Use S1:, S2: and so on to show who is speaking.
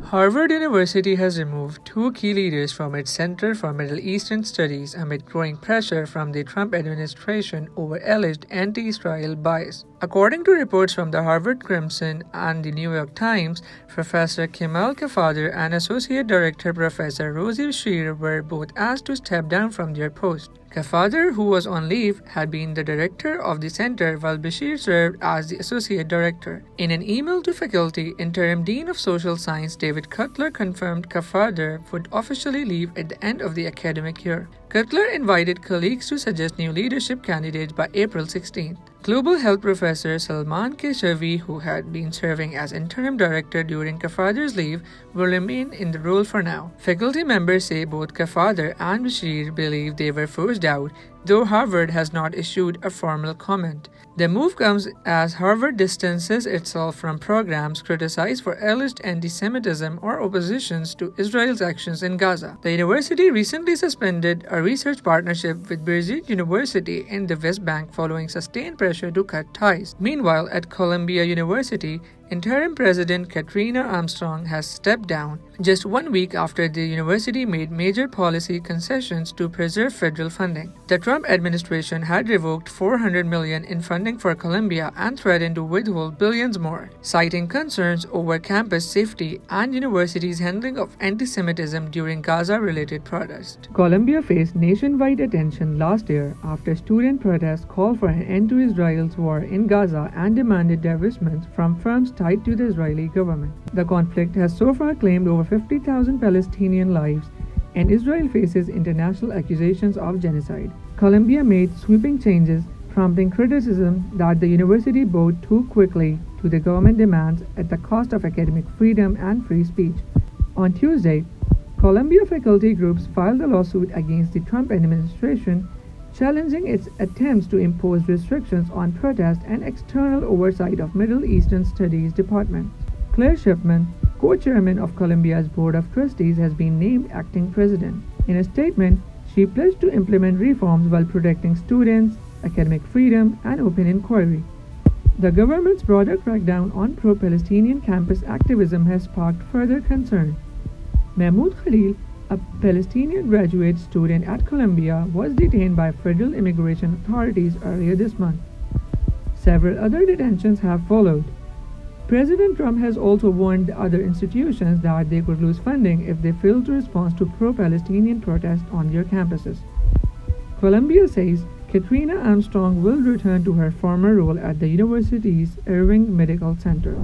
S1: Harvard University has removed two key leaders from its Center for Middle Eastern Studies amid growing pressure from the Trump administration over alleged anti-Israel bias. According to reports from the Harvard Crimson and the New York Times, Professor Kemal Kafadar and Associate Director Professor Rosie Bashir were both asked to step down from their post. Kafadar, who was on leave, had been the director of the center while Bashir served as the associate director. In an email to faculty, Interim Dean of Social Science David Cutler confirmed Kafadar would officially leave at the end of the academic year. Cutler invited colleagues to suggest new leadership candidates by April 16th. Global Health Professor Salman Keshavi, who had been serving as interim director during Kafadar's leave, will remain in the role for now. Faculty members say both Kafadar and Bashir believe they were forced out, though Harvard has not issued a formal comment. The move comes as Harvard distances itself from programs criticized for alleged anti-Semitism or oppositions to Israel's actions in Gaza. The university recently suspended a research partnership with Birzeit University in the West Bank following sustained pressure to cut ties. Meanwhile, at Columbia University, interim president Katrina Armstrong has stepped down just 1 week after the university made major policy concessions to preserve federal funding. The Trump administration had revoked $400 million in funding for Columbia and threatened to withhold billions more, citing concerns over campus safety and university's handling of anti-Semitism during Gaza-related protests. Columbia faced nationwide attention last year after student protests called for an end to Israel's war in Gaza and demanded divestments from firms tied to the Israeli government. The conflict has so far claimed over 50,000 Palestinian lives, and Israel faces international accusations of genocide. Columbia made sweeping changes, prompting criticism that the university bowed too quickly to the government demands at the cost of academic freedom and free speech. On Tuesday, Columbia faculty groups filed a lawsuit against the Trump administration, challenging its attempts to impose restrictions on protest and external oversight of Middle Eastern Studies departments. Claire Shipman, co-chairman of Columbia's Board of Trustees, has been named acting president. In a statement, she pledged to implement reforms while protecting students, academic freedom, and open inquiry. The government's broader crackdown on pro-Palestinian campus activism has sparked further concern. Mahmoud Khalil, a Palestinian graduate student at Columbia, was detained by federal immigration authorities earlier this month. Several other detentions have followed. President Trump has also warned other institutions that they could lose funding if they fail to respond to pro-Palestinian protests on their campuses. Columbia says Katrina Armstrong will return to her former role at the university's Irving Medical Center.